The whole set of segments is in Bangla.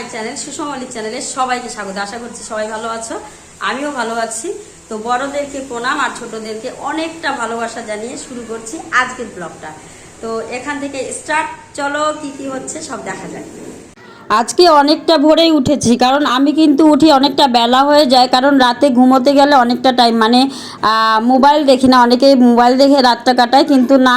মাই চ্যানেল সুষমালি চ্যানেলে সবাইকে স্বাগত। আশা করছি সবাই ভালো আছো, আমিও ভালো আছি। তো বড়দেরকে প্রণাম আর ছোটদেরকে অনেকটা ভালোবাসা জানিয়ে শুরু করছি আজকের ব্লগটা। তো এখান থেকে স্টার্ট, চলো কি কি হচ্ছে সব দেখা যায়। আজকে অনেকটা ভোরেই উঠেছি, কারণ আমি কিন্তু উঠি অনেকটা বেলা হয়ে যায়, কারণ রাতে ঘুমোতে গেলে অনেকটা টাইম মানে মোবাইল দেখি না। অনেকেই মোবাইল দেখে রাতটা কাটায়, কিন্তু না,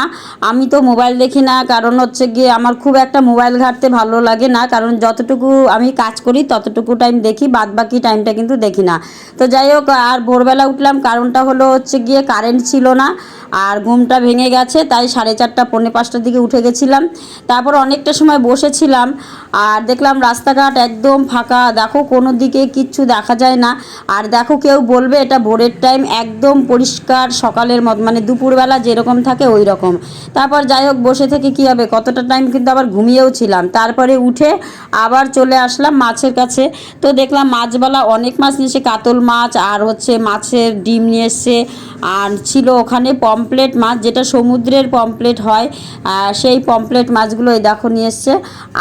আমি তো মোবাইল দেখি না। কারণ হচ্ছে গিয়ে আমার খুব একটা মোবাইল ঘাঁটতে ভালো লাগে না, কারণ যতটুকু আমি কাজ করি ততটুকু টাইম দেখি, বাদ বাকি টাইমটা কিন্তু দেখি না। তো যাই হোক, আর ভোরবেলা উঠলাম, কারণটা হলো হচ্ছে গিয়ে কারেন্ট ছিল না আর ঘুমটা ভেঙে গেছে, তাই 4:30 পৌনে 5টার দিকে উঠে গেছিলাম। তারপর অনেকটা সময় বসেছিলাম আর দেখলাম রাস্তাঘাট একদম ফাঁকা, দেখো কোনো দিকে কিচ্ছু দেখা যায় না। আর দেখো, কেউ বলবে এটা ভোরের টাইম, একদম পরিষ্কার সকালের মতো, মানে দুপুরবেলা যেরকম থাকে ওই রকম। তারপর যাই হোক, বসে থেকে কী হবে, কতটা টাইম কিন্তু আবার ঘুমিয়েও ছিলাম। তারপরে উঠে আবার চলে আসলাম মাছের কাছে। তো দেখলাম মাছওয়ালা অনেক মাছ নিয়ে এসে, কাতল মাছ আর হচ্ছে মাছের ডিম নিয়ে এসছে। আর ছিল ওখানে পমপ্লেট মাছ, যেটা সমুদ্রের পমপ্লেট হয়, সেই পমপ্লেট মাছগুলো এই দেখো নিয়ে এসছে।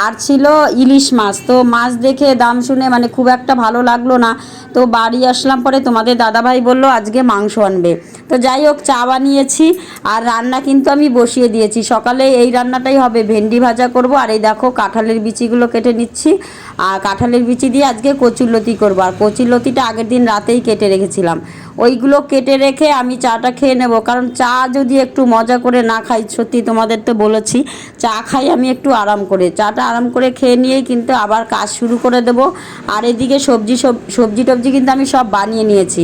আর ছিল ইলিশ মাছ। তো মাছ দেখে দাম শুনে মানে খুব একটা ভালো লাগলো না। তো বাড়ি আসলাম, পরে তোমাদের দাদাভাই বললো আজকে মাংস আনবে। তো যাই হোক, চা বানিয়েছি আর রান্না কিন্তু আমি বসিয়ে দিয়েছি। সকালে এই রান্নাটাই হবে, ভেন্ডি ভাজা করব। আর এই দেখো কাঁঠালের বিচিগুলো কেটে নিচ্ছি, আর কাঁঠালের বিচি দিয়ে আজকে কচুরলতি করবো। আর কচুরলতিটা আগের দিন রাতেই কেটে রেখেছিলাম, ওইগুলো কেটে রেখে আমি চাটা খেয়ে নেব। কারণ চা যদি একটু মজা করে না খাই, সত্যি তোমাদের তো বলেছি, চা খাই আমি একটু আরাম করে, চাটা আরাম করে খেয়ে নিয়েই কিন্তু আবার কাজ শুরু করে দেব। আর এদিকে সবজি টবজি কিন্তু আমি সব বানিয়ে নিয়েছি।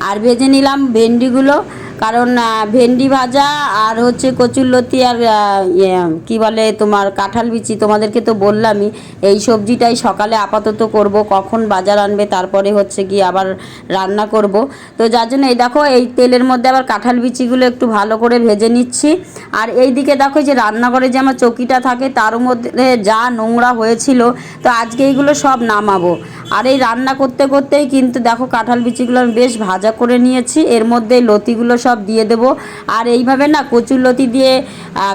আর ভেজে নিলাম ভেন্ডিগুলো, কারণ ভেন্ডি ভাজা আর হচ্ছে কচুরলতি আর কি বলে তোমার কাঁঠাল বিচি, তোমাদেরকে তো বললামই এই সবজিটাই সকালে আপাতত করব। কখন বাজার আনবে তারপরে হচ্ছে গিয়ে আবার রান্না করব। তো যার জন্য এই দেখো, এই তেলের মধ্যে আবার কাঁঠাল বিচিগুলো একটু ভালো করে ভেজে নিচ্ছি। আর এই দিকে দেখো, যে রান্নাঘরে যে আমার চৌকিটা থাকে তার মধ্যে যা নোংরা হয়েছিল, তো আজকে এইগুলো সব নামাবো। আর এই রান্না করতে করতেই কিন্তু দেখো কাঁঠাল বিচিগুলো আমি বেশ ভাজা করে নিয়েছি, এর মধ্যে লতিগুলো সব দিয়ে দেবো। আর এইভাবে না কচুর লতি দিয়ে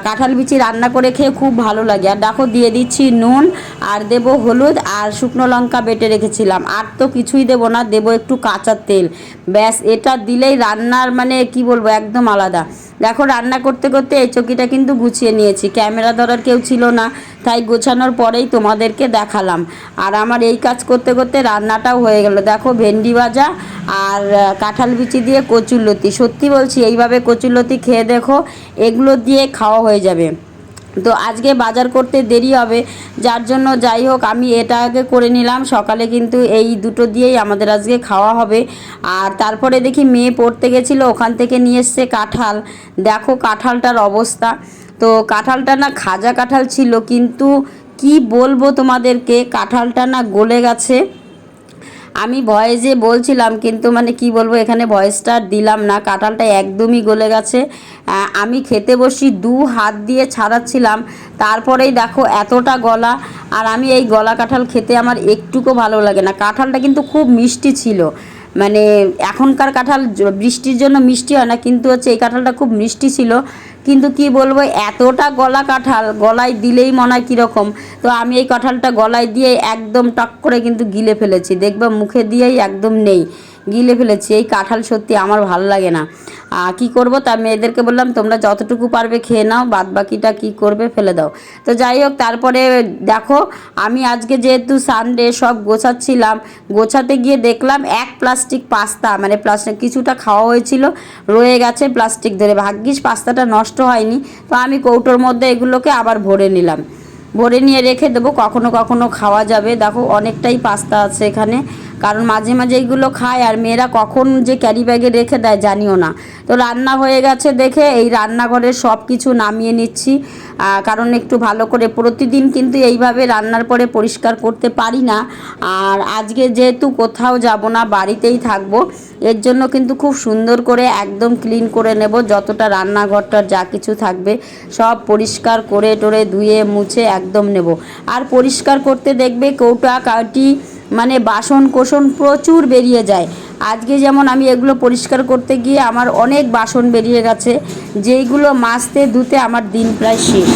কাঁঠাল বিচি রান্না করে খেয়ে খুব ভালো লাগে। আর দেখো দিয়ে দিচ্ছি নুন, আর দেবো হলুদ, আর শুকনো লঙ্কা বেটে রেখেছিলাম। আর তো কিছুই দেবো না, দেবো একটু কাঁচা তেল, ব্যাস। এটা দিলেই রান্নার মানে কি বলবো, একদম আলাদা। দেখো রান্না করতে করতে এই চকিটা কিন্তু গুছিয়ে নিয়েছি, ক্যামেরা ধরার কেউ ছিল না, তাই গোছানোর পরেই তোমাদেরকে দেখালাম। আর আমার এই কাজ করতে করতে রান্নাটাও হয়ে গেল। দেখো ভেন্ডি ভাজা আর কাঁঠাল বিচি দিয়ে কচুরলতি, সত্যি বলছি এইভাবে কচুরলতি খেয়ে দেখো, এগুলো দিয়ে খাওয়া হয়ে যাবে। তো আজকে বাজার করতে দেরি হবে, যার জন্য যাই হোক আমি এটা আগে করে নিলাম। সকালে কিন্তু এই দুটো দিয়েই আমাদের আজকে খাওয়া হবে। আর তারপরে দেখি মেয়ে পড়তে গেছিলো, ওখান থেকে নিয়ে এসছে কাঁঠাল। দেখো কাঁঠালটার অবস্থা, তো কাঁঠালটা না খাজা কাঁঠাল ছিল, কিন্তু কি বলবো তোমাদেরকে, কাঁঠালটা না গলে গেছে। আমি ভয়েসে বলছিলাম, কিন্তু মানে কি বলবো, এখানে ভয়েসটা দিলাম না, কাঁঠালটা একদমই গলে গেছে। আমি খেতে বসি 2 হাত দিয়ে ছাড়াচ্ছিলাম, তারপরেই দেখো এতটা গলা। আর আমি এই গলা কাঁঠাল খেতে আমার একটুকু ভালো লাগে না। কাঁঠালটা কিন্তু খুব মিষ্টি ছিল, মানে এখনকার কাঁঠাল বৃষ্টির জন্য মিষ্টি হয় না, কিন্তু হচ্ছে এই কাঁঠালটা খুব মিষ্টি ছিল। কিন্তু কি বলবো, এতটা গলা কাঁঠাল, গলায় দিলেই মনে হয় কীরকম। তো আমি এই কাঁঠালটা গলায় দিয়ে একদম টক করে কিন্তু গিলে ফেলেছি, দেখবে মুখে দিয়েই একদম নেই, গিলে ফেলেছি। এই কাঁঠাল সত্যি আমার ভালো লাগে না। কি করব, তা মেয়েদেরকে বললাম তোমরা যতটুকু পারবে খেয়ে নাও, বাদ বাকিটা কী করবে ফেলে দাও। তো যাই হোক, তারপরে দেখো আমি আজকে যেহেতু সানডে সব গোছাচ্ছিলাম, গোছাতে গিয়ে দেখলাম 1 প্লাস্টিক পাস্তা, মানে প্লাস্টিক কিছুটা খাওয়া হয়েছিল, রয়ে গেছে প্লাস্টিক ধরে। ভাগ্যিস পাস্তাটা নষ্ট হয়নি। তো আমি কৌটোর মধ্যে এগুলোকে আবার ভরে নিলাম, ভরে নিয়ে রেখে দেবো, কখনো কখনো খাওয়া যাবে। দেখো অনেকটাই পাস্তা আছে এখানে, কারণ মাঝে মাঝে এইগুলো খায়, আর মেয়েরা কখন যে ক্যারি ব্যাগে রেখে দেয় জানিও না। তো রান্না হয়ে গেছে দেখে এই রান্নাঘরের সব কিছু নামিয়ে নিচ্ছি, কারণ একটু ভালো করে প্রতিদিন কিন্তু এইভাবে রান্নার পরে পরিষ্কার করতে পারি না। আর আজকে যেহেতু কোথাও যাব না, বাড়িতেই থাকবো, এর জন্য কিন্তু খুব সুন্দর করে একদম ক্লিন করে নেব। যতটা রান্নাঘরটার যা কিছু থাকবে সব পরিষ্কার করে টোরে ধুয়ে মুছে একদম নেব। আর পরিষ্কার করতে দেখবে কৌটা কাটি মানে বাসন কোসন প্রচুর বেরিয়ে যায়। আজকে যেমন আমি এগুলো পরিষ্কার করতে গিয়ে আমার অনেক বাসন বেরিয়ে গেছে, যেইগুলো মাজতে ধুতে আমার দিন প্রায় শেষ।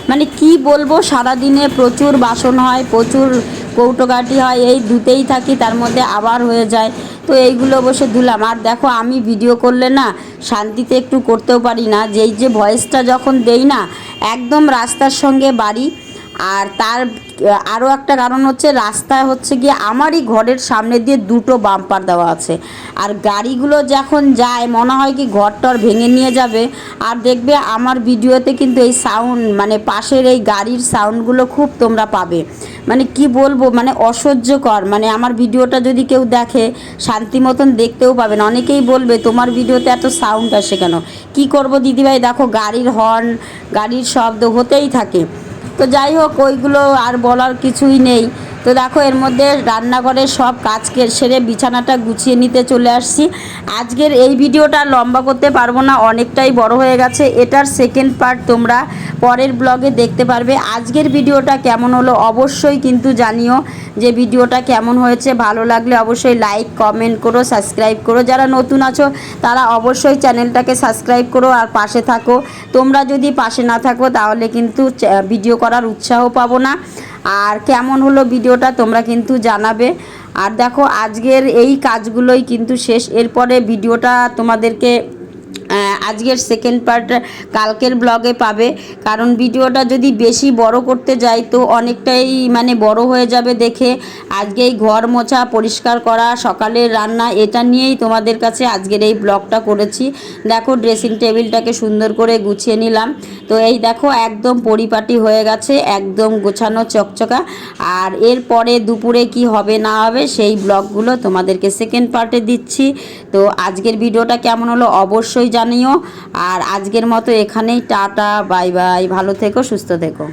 মানে কি বলবো, সারাদিনে প্রচুর বাসন হয়, প্রচুর কৌটোকাঠি হয়, এই ধুতেই থাকি, তার মধ্যে আবার হয়ে যায়। তো এইগুলো বসে ধুলাম। আর দেখো আমি ভিডিও করলে না শান্তিতে একটু করতেও পারি না, যেই যে ভয়েসটা যখন দেই না, একদম রাস্তার সঙ্গে বাড়ি। আর তার আরও একটা কারণ হচ্ছে, রাস্তায় হচ্ছে গিয়ে আমারই ঘরের সামনে দিয়ে দুটো বাম্পার দেওয়া আছে। আর গাড়িগুলো যখন যায় মনে হয় কি ঘরটর ভেঙে নিয়ে যাবে। আর দেখবে আমার ভিডিওতে কিন্তু এই সাউন্ড, মানে পাশের এই গাড়ির সাউন্ডগুলো খুব তোমরা পাবে। মানে কি বলবো, মানে অসহ্যকর। মানে আমার ভিডিওটা যদি কেউ দেখে শান্তি মতন দেখতেও পাবে না। অনেকেই বলবে তোমার ভিডিওতে এত সাউন্ড আসে কেন। কি করব দিদিভাই, দেখো গাড়ির হর্ন, গাড়ির শব্দ হতেই থাকে। তো যাই হোক, ওইগুলো আর বলার কিছুই নেই। তো দেখো এর মধ্যে রান্নাঘরের সব কাজকে সেরে বিছানাটা গুছিয়ে নিতে চলে আসছি। আজকের এই ভিডিওটা লম্বা করতে পারবো না, অনেকটাই বড় হয়ে গেছে। এটার সেকেন্ড পার্ট তোমরা পরের ব্লগে দেখতে পারবে। আজকের ভিডিওটা কেমন হলো অবশ্যই কিন্তু জানিও, যে ভিডিওটা কেমন হয়েছে। ভালো লাগলে অবশ্যই লাইক কমেন্ট করো, সাবস্ক্রাইব করো। যারা নতুন আছো তারা অবশ্যই চ্যানেলটাকে সাবস্ক্রাইব করো আর পাশে থাকো। তোমরা যদি পাশে না থাকো তাহলে কিন্তু ভিডিও করার উৎসাহ পাবো না। আর কেমন হলো ভিডিওটা তোমরা কিন্তু জানাবে। আর দেখো আজকের এই কাজগুলোই কিন্তু শেষ। এরপরে ভিডিওটা তোমাদেরকে আজকের সেকেন্ড পার্ট কালকের ব্লগে পাবে। কারণ ভিডিওটা যদি বেশি বড় করতে যাই তো অনেকটাই মানে বড় হয়ে যাবে দেখে আজকে এই ঘর মোছা, পরিষ্কার করা, সকালের রান্না, এটা নিয়েই তোমাদের কাছে আজকের এই ব্লগটা করেছি। দেখো ড্রেসিং টেবিলটাকে সুন্দর করে গুছিয়ে নিলাম। তো এই দেখো একদম পরিপাটি হয়ে গেছে, একদম গোছানো চকচকা। আর এরপরে দুপুরে কি হবে না হবে সেই ব্লগগুলো তোমাদেরকে সেকেন্ড পার্টে দিচ্ছি। তো আজকের ভিডিওটা কেমন হলো অবশ্যই জানিও। আর আজকের মতো এখানেই টাটা, বাই বাই, ভালো থেকো, সুস্থ থেকো।